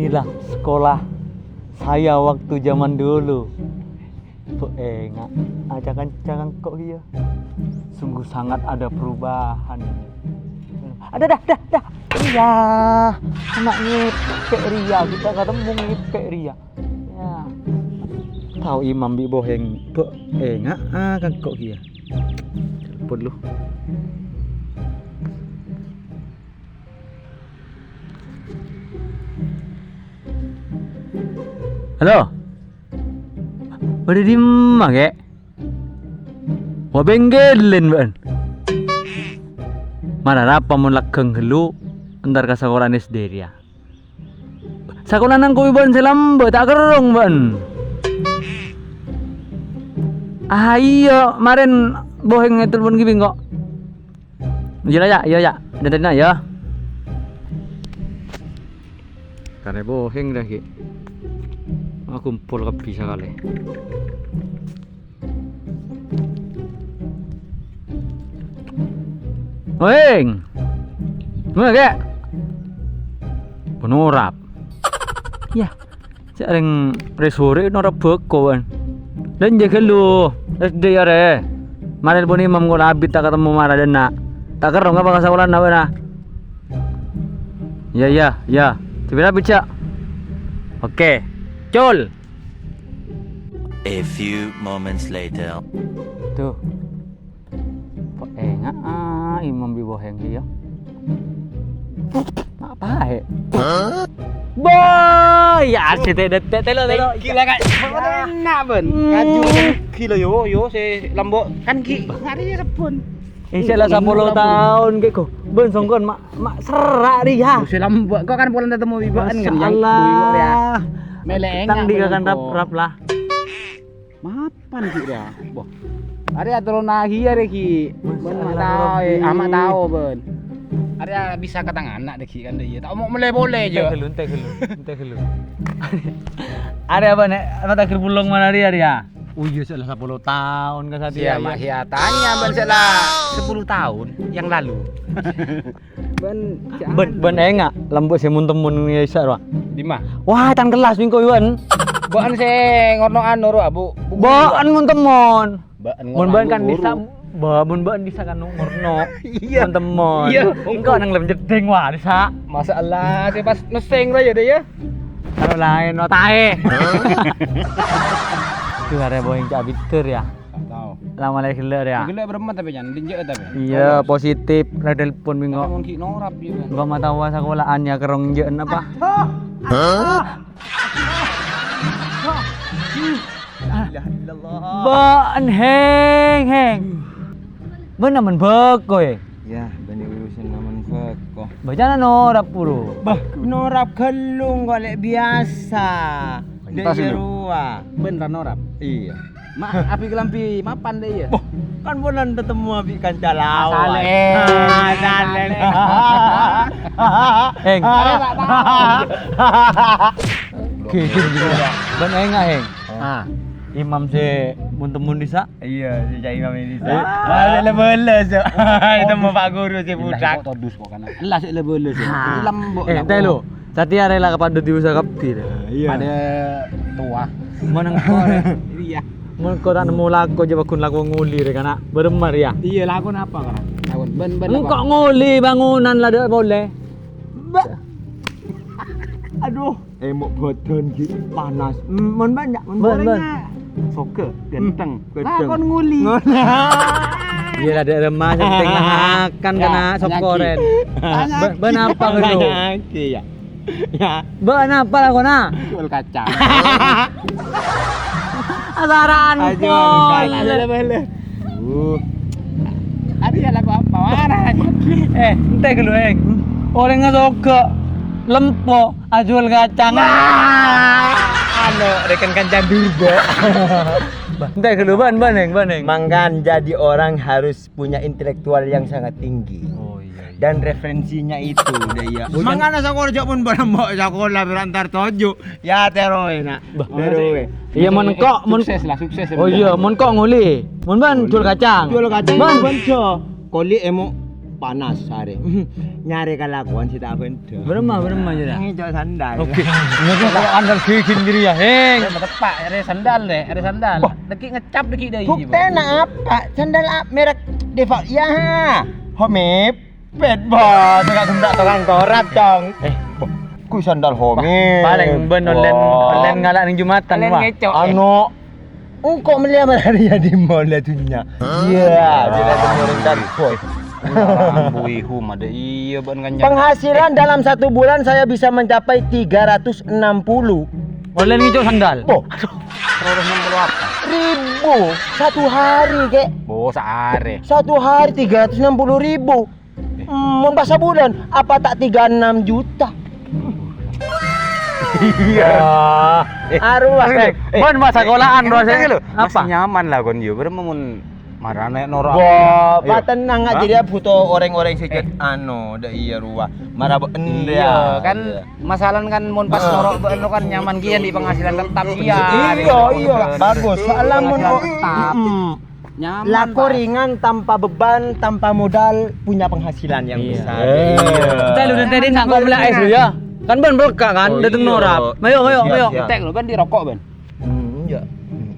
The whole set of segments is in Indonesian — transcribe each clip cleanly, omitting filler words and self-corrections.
Inilah sekolah saya waktu zaman dulu. Enggak, jangan kok iya. Sungguh sangat ada perubahan. Ada dah. Iya, kena ngepek Ria, kita ketemu ngepek Ria. Ya. Tahu imam bi boheng, enggak kan kok iya. Telepon lu. Halo. Udah di mana, kek? Wah benggelin, ban. Mana apa mun lakeng helu entar ka sekolah SD dia. Sekolah nang kuwi ban selambe tak kerong, ban. Ah iya, kemarin boheng telepon gini kok. Iya ya. Dan ya. Karena boheng dah ki. Aku kumpul ke bisa kali. Boheng. Mana kek? Penorap. Ya. Sering resore norap beko kan. Dan jaga lu. SD ya re. Mari pun imam kau labit tak ketemu marah dan nak. Tak kerong apa sekolah nak bana. Ya. Coba bicara. Oke. Col. A few moments later. Tuh. Kok enggak imam bi boheng dia. Apa boy, ya si telo. Gila kan. Enak ben. Ngaju gila yo si lambok kan ki. Ngari repun. Salah 10 tahun keko. Ben songkon mak serak dia. Si lambok kok kan pulang ketemu bibaan kan yang Allah. Meleng. Tang dia kan rap lah. Mapan ki dia. Boh. Are turun lagi are ki. Ben amak tahu ben. Are bisa ke tangan anak deh ki kan dia. Tak mau boleh je. Ente gelu. Are apa nek mata kerpulung mana dia? Iya salah 10 tahun kan Iya mak ya tanya ben salah 10 tahun yang lalu. Ben enggak lambuk semun-temun ngisa ro. Di mah? Wah, tan kelas mingko yuan. Boan se ngorno anu ro Bu. Boan mun temon. Mun ban kan bisa mun ban bisa kan ngorno. Iya. Mun temon. Iya. Engko nang lem jedeng wah bisa. Masalah se pas neseng ro ya deh ya. Kalau lain no tae. Itu ada bohong cak bitter ya. Tahu. Lama lagi gelar ya. Gila berempat tapi jangan dinjek tapi. Iya, positif. Lah telepon minggu. Mun ki norap ya kan. Gua mah tahu sekolahannya kerong jeun apa. Ban heng. Bener men beko ya. Ya, bani urusan naman beko. Bacana norap puro. Bah, norap gelung golek biasa. Tas Dari ini. ruah. Beneran norap. Iya. Mak api kelampi mapan deh ya. Kan bulan ketemu abi kanca lawan. Salen. Heng. Tak tahu. Kisim juga. Ben enggak heng. Ah. Imam se mun disa. Iya, si cai kami di Eh, sana. Lele so. Itu mau Pak Guru si budak. Todus kok kan. Lah sik lebele sik. Itu lambok. Telo. Satya rela kepada diusaha kapti. Iya. Pada tua. Menang kore. Iya. Mun kau tak nemu laku je bakun laku nguli re kana. Beremar ya. Iya lakon apa kan? Lakon ben Engkau nguli bangunan lah dak boleh. Aduh, emok bodan ki panas. Mun banyak, Ben. Soke genteng. Genteng. Lakon nguli. Iya lah ada remah penting makan kena sop koren. Ben apa lu? Ya. Ya. Ben apa lah kona? Jual kacang. Asaran pol. Ada bele. Ada lagu apa? Mana? Ente ke lu eng. Orang ngesoke lempo ajual kacang. Anu, rekan kanca durbo. Ente ke lu ban eng. Mangkan jadi orang harus punya intelektual yang sangat tinggi. Oh iya. Dan referensinya itu udah ya. Mangkan sekolah jok pun barang mbok sekolah berantar tojo. Ya teroe nak. Teroe. Iya mun kok Sukses lah, sukses. Oh iya mun kok nguli. Mun ban jual kacang. Jual kacang Ban. benco. Koli emo panas hari. Nyari kelakuan si tak bener. Beremah aja dah. Ngejok sandal. Oke. Ngejok kalau andal kikin diri ya, heng. Tepak, ada sandal deh, ada sandal. Deki ngecap deki deui. Bukti apa? Sandal merek Defa. Ya. Homip. Bedbot, enggak gendak tukang korat, Cong. Ku sandal homip. Paling ben online ngalak ning Jumatan Kalian wah. ngecok. Ano? Kok melihat dia di mall dunia. Iya, dia temurin dan boy. Ambui hum ada iya ban ganjang. Penghasilan dalam 1 bulan saya bisa mencapai 360 Online ngejok sandal. Oh, 360 apa? ribu satu hari kek. Oh, saare. 1 hari 360 ribu. Membasa bulan apa tak 36 juta? Iya. Arwah. Bon masa sekolahan rasanya. Apa? Apa? Nyaman lah kon yo, berem mun marane norak. Wah, Iya. tenang aja dia butuh orang-orang sikit dah iya ruah. Marah ende Iya, kan masalah kan mun pas norok beeno kan nyaman kian di penghasilan tetap iya. Iya, bagus. Soalnya mun tetap. Nyaman. laku Pak. ringan tanpa beban, tanpa modal, punya penghasilan yang Iya. besar. Kita lu tadi nak kau beli es dulu ya. Kan ben belka kan, Oh, dateng iya. norap. Ayo, ayo, Siap, ayo. siap. Tek lu ben dirokok ben. Iya.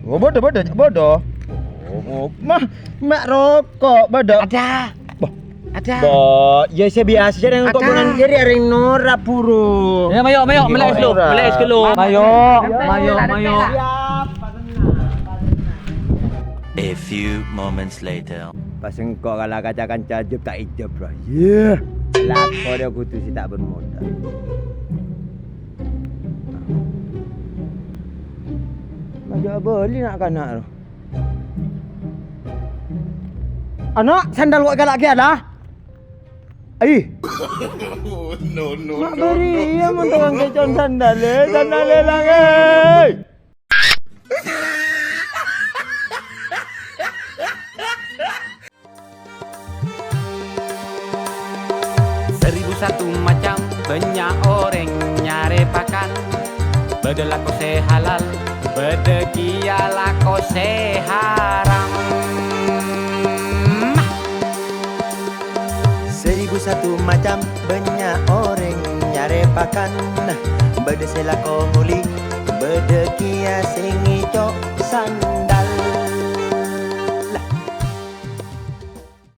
Oh, bodoh. Oh, mak rokok, bodoh. Ada. Ada. Ya saya biasa yang kok bulan kiri ada yang norak puru. Ya, ayo, ayo, beli es dulu, beli es dulu. Ayo, ayo. A few moments later. Pas engkau kalau kacakan cajup tak ijab bro. Iya. Lako dia kutu si tak bermodal. Maju beli nak kanak tu. Anak sandal kau galak kia lah. No. Mak beri ya mun tukang kecon sandal lang eh. Seribu satu macam banyak orang nyari pakan. Bedelah kau sehalal, bedekialah kau seharam. 1001 macam banyak orang nyari pakan. Bede selako muli, bede kia singi cok sandal.